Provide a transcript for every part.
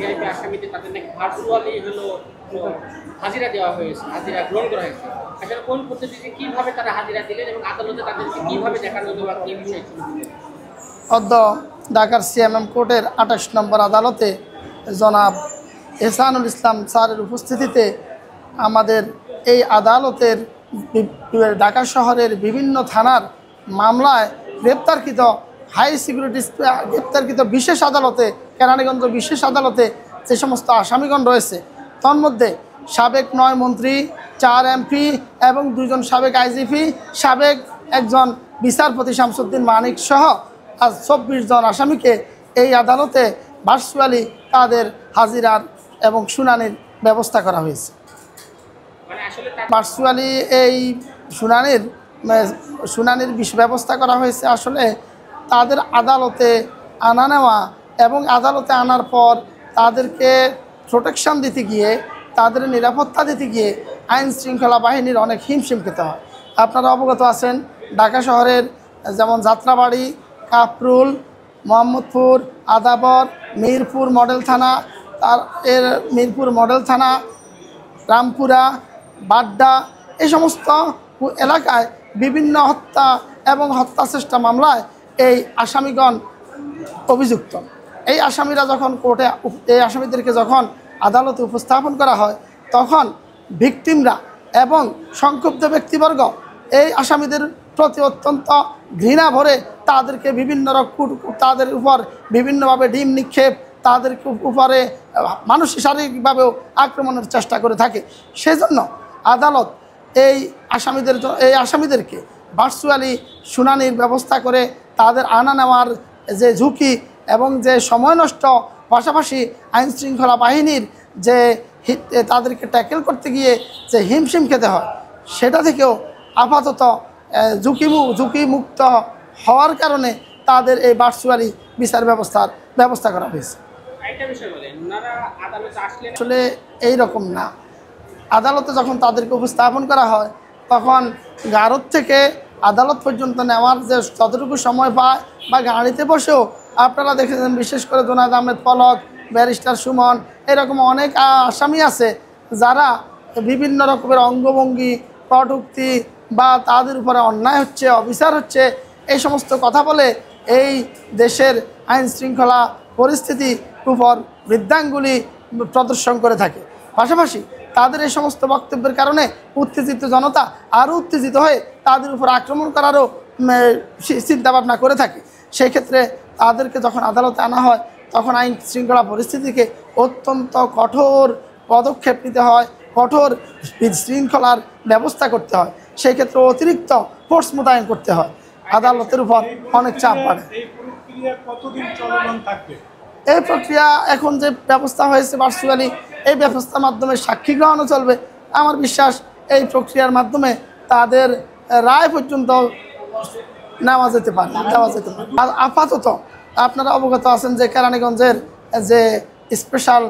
VIP আসামিদের তাদের নাকি ভার্চুয়ালি হলো হাজিরা দেওয়া হয়েছে, হাজিরা গ্রহণ করা হয়েছে। আসলে কোন পদ্ধতিতে কিভাবে তারা হাজিরা দিলেন এবং আদালতে তাদেরকে কিভাবে দেখানো হলো বা এই বিষয়ে অদ্য ঢাকার সিএমএম কোর্টের ২৮ নম্বর আদালতে জনাব এহসানুল ইসলাম স্যারের উপস্থিতিতে আমাদের এই আদালতের ঢাকা শহরের বিভিন্ন থানার মামলায় গ্রেপ্তারকৃত হাই সিকিউরিটি গ্রেপ্তারকৃত বিশেষ আদালতে কেরানীগঞ্জ বিশেষ আদালতে যে সমস্ত আসামিগণ রয়েছে তন্মধ্যে সাবেক ৯ মন্ত্রী, ৪ এমপি এবং ২ জন সাবেক আইজিপি, সাবেক একজন বিচারপতি শামসুদ্দিন মানিক সহ আজ ২৪ জন আসামিকে এই আদালতে ভার্চুয়ালি তাদের হাজিরার এবং শুনানির ব্যবস্থা করা হয়েছে। ভার্চুয়ালি এই শুনানির ব্যবস্থা করা হয়েছে। আসলে তাদের আদালতে আনা নেওয়া এবং আদালতে আনার পর তাদেরকে প্রোটেকশন দিতে গিয়ে, তাদের নিরাপত্তা দিতে গিয়ে আইন শৃঙ্খলা বাহিনীর অনেক হিমশিম খেতে হয়। আপনারা অবগত আছেন, ঢাকা শহরের যেমন যাত্রাবাড়ি, কাপরুল, মোহাম্মদপুর, আদাবর, মিরপুর মডেল থানা, মিরপুর মডেল থানা, রামপুরা, বাড্ডা, এই সমস্ত এলাকায় বিভিন্ন হত্যা এবং হত্যা চেষ্টা মামলায় এই আসামিগণ অভিযুক্ত। এই আসামিরা যখন কোর্টে, এই আসামিদেরকে যখন আদালতে উপস্থাপন করা হয় তখন ভিকটিমরা এবং সংক্ষুব্ধ ব্যক্তিবর্গ এই আসামিদের প্রতি অত্যন্ত ঘৃণা ভরে তাদেরকে তাদের উপর বিভিন্নভাবে ডিম নিক্ষেপ, তাদের উপরে শারীরিকভাবেও আক্রমণের চেষ্টা করে থাকে। সেজন্য আদালত এই আসামিদেরকে ভার্চুয়ালি শুনানির ব্যবস্থা করে তাদের আনা নেওয়ার যে ঝুঁকি এবং যে সময় নষ্ট, পাশাপাশি আইন শৃঙ্খলা বাহিনীর যে তাদেরকে ট্যাকেল করতে গিয়ে যে হিমশিম খেতে হয়, সেটা থেকেও আপাতত ঝুঁকিমুক্ত হওয়ার কারণে তাদের এই ভার্চুয়ালি বিচার ব্যবস্থা করা হয়েছে। আসলে এই রকম না, আদালতে যখন তাদেরকে উপস্থাপন করা হয় তখন গারদ থেকে আদালত পর্যন্ত নেওয়ার যে যতটুকু সময় পায় বা গাড়িতে বসেও আপনারা দেখেছেন, বিশেষ করে জোনায়েদ আহমেদ পলক, ব্যারিস্টার সুমন, এরকম অনেক আসামি আছে যারা বিভিন্ন রকমের অঙ্গভঙ্গি, কটূক্তি বা তাদের উপরে অন্যায় হচ্ছে, অবিচার হচ্ছে, এই সমস্ত কথা বলে এই দেশের আইন শৃঙ্খলা পরিস্থিতির উপর বৃদ্ধাঙ্গুলি প্রদর্শন করে থাকে। পাশাপাশি তাদের এই সমস্ত বক্তব্যের কারণে উত্তেজিত জনতা আরও উত্তেজিত হয়ে তাদের উপর আক্রমণ করারও চিন্তাভাবনা করে থাকে। সেই ক্ষেত্রে তাদেরকে যখন আদালতে আনা হয় তখন আইন শৃঙ্খলা পরিস্থিতিকে অত্যন্ত কঠোর পদক্ষেপ নিতে হয়, কঠোর শৃঙ্খলার ব্যবস্থা করতে হয়। সেই ক্ষেত্রে অতিরিক্ত ফোর্স মোতায়েন করতে হয়, আদালতের উপর অনেক চাপ বাড়ে। এই প্রক্রিয়া এখন যে ব্যবস্থা হয়েছে ভার্চুয়ালি, এই ব্যবস্থার মাধ্যমে সাক্ষী গ্রহণও চলবে। আমার বিশ্বাস এই প্রক্রিয়ার মাধ্যমে তাদের রায় পর্যন্ত দেওয়া যেতে পারে। আর আপাতত আপনারা অবগত আছেন যে কেরানীগঞ্জের যে স্পেশাল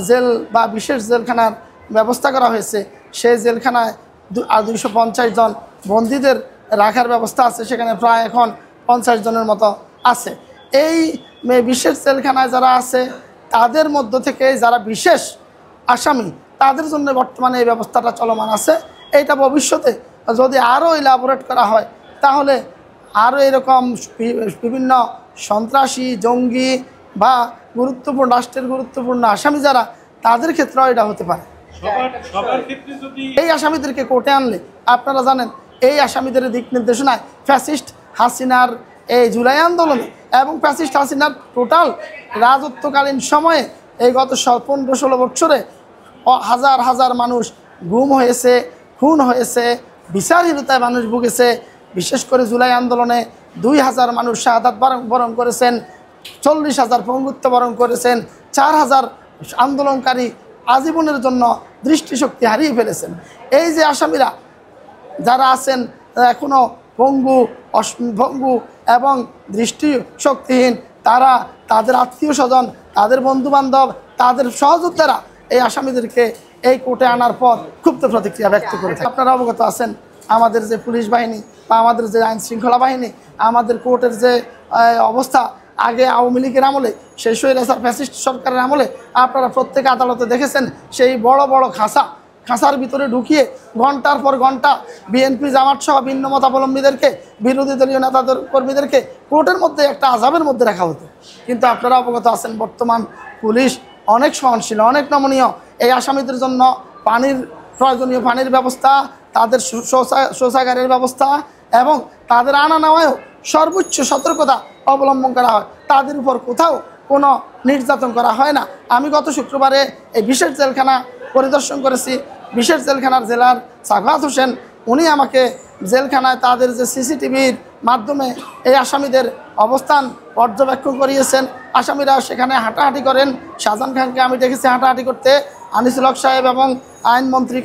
জেল বা বিশেষ জেলখানার ব্যবস্থা করা হয়েছে, সেই জেলখানায় 250 জন বন্দীদের রাখার ব্যবস্থা আছে। সেখানে প্রায় এখন 50 জনের মতো আছে। এই বিশেষ জেলখানায় যারা আছে তাদের মধ্য থেকে যারা বিশেষ আসামি, তাদের জন্য বর্তমানে এই ব্যবস্থাটা চলমান আছে। এইটা ভবিষ্যতে যদি আরও ইলাবোরেট করা হয় তাহলে আরও এরকম বিভিন্ন সন্ত্রাসী, জঙ্গি বা রাষ্ট্রের গুরুত্বপূর্ণ আসামি যারা, তাদের ক্ষেত্রেও এটা হতে পারে। এই আসামিদেরকে কোর্টে আনলে আপনারা জানেন, এই আসামিদের দিক নির্দেশনায় ফ্যাসিস্ট হাসিনার এই জুলাই আন্দোলনে এবং ফ্যাসিস্ট হাসিনার টোটাল রাজত্বকালীন সময়ে এই গত 15-16 বছরে হাজার হাজার মানুষ গুম হয়েছে, খুন হয়েছে, বিচারহীনতায় মানুষ ভুগেছে। বিশেষ করে জুলাই আন্দোলনে 2000 মানুষ শাহাদাত বরণ করেছেন, 40,000 পঙ্গুত্ব বরণ করেছেন, 4000 আন্দোলনকারী আজীবনের জন্য দৃষ্টিশক্তি হারিয়ে ফেলেছেন। এই যে আসামিরা যারা আছেন এখনও ভঙ্গু এবং দৃষ্টিশক্তিহীন, তারা, তাদের আত্মীয় স্বজন, তাদের বন্ধুবান্ধব, তাদের সহযোদ্ধারা এই আসামিদেরকে এই কোর্টে আনার পর ক্ষুব্ধ প্রতিক্রিয়া ব্যক্ত করেছে। আপনারা অবগত আছেন, আমাদের যে পুলিশ বাহিনী বা আমাদের যে আইন শৃঙ্খলা বাহিনী, আমাদের কোর্টের যে অবস্থা, আগে আওয়ামী লীগের আমলে সেই স্বৈরাচার ফ্যাসিস্ট সরকারের আমলে আপনারা প্রত্যেক আদালতে দেখেছেন সেই বড় বড় খাঁচার ভিতরে ঢুকিয়ে ঘন্টার পর ঘন্টা বিএনপি জামাত সহ ভিন্ন মতাবলম্বীদেরকে, বিরোধী দলীয় নেতাদের কর্মীদেরকে কোর্টের মধ্যে একটা আযাবের মধ্যে রাখা হতো। কিন্তু আপনারা অবগত আছেন বর্তমান পুলিশ অনেক সহনশীল, অনেক নমনীয়। এই আসামিদের জন্য প্রয়োজনীয় পানির ব্যবস্থা, তাদের শৌচাগারের ব্যবস্থা এবং তাদের আনা নেওয়ায়ও সর্বোচ্চ সতর্কতা অবলম্বন করা হয়। তাদের উপর কোথাও কোনো নির্যাতন করা হয় না। আমি গত শুক্রবারে এই বিশেষ জেলখানা পরিদর্শন করেছি। বিশেষ জেলখানার জেলার সাখাওয়াত হোসেন উনি আমাকে জেলখানায় তাদের যে সিসিটিভির মাধ্যমে এই আসামিদের অবস্থান পর্যবেক্ষণ করিয়েছেন। আসামিরা সেখানে হাঁটাহাঁটি করেন। শাহজাহান খানকে আমি দেখেছি হাঁটাহাঁটি করতে, আনিসুল হক সাহেব এবং আইনমন্ত্রী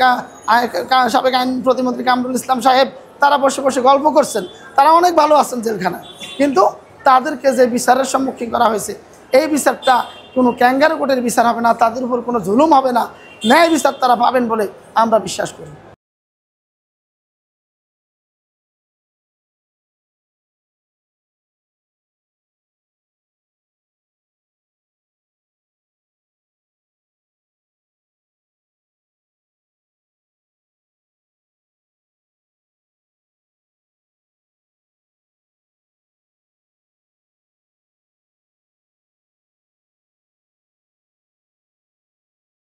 সাবেক আইন প্রতিমন্ত্রী কামরুল ইসলাম সাহেব তারা বসে বসে গল্প করছেন। তারা অনেক ভালো আছেন জেলখানায়। কিন্তু তাদেরকে যে বিচারের সম্মুখীন করা হয়েছে এই বিচারটা কোনো ক্যাঙ্গারু কোর্টের বিচার হবে না, তাদের উপর কোনো জুলুম হবে না, ন্যায় বিচার তারা পাবেন বলে আমরা বিশ্বাস করি।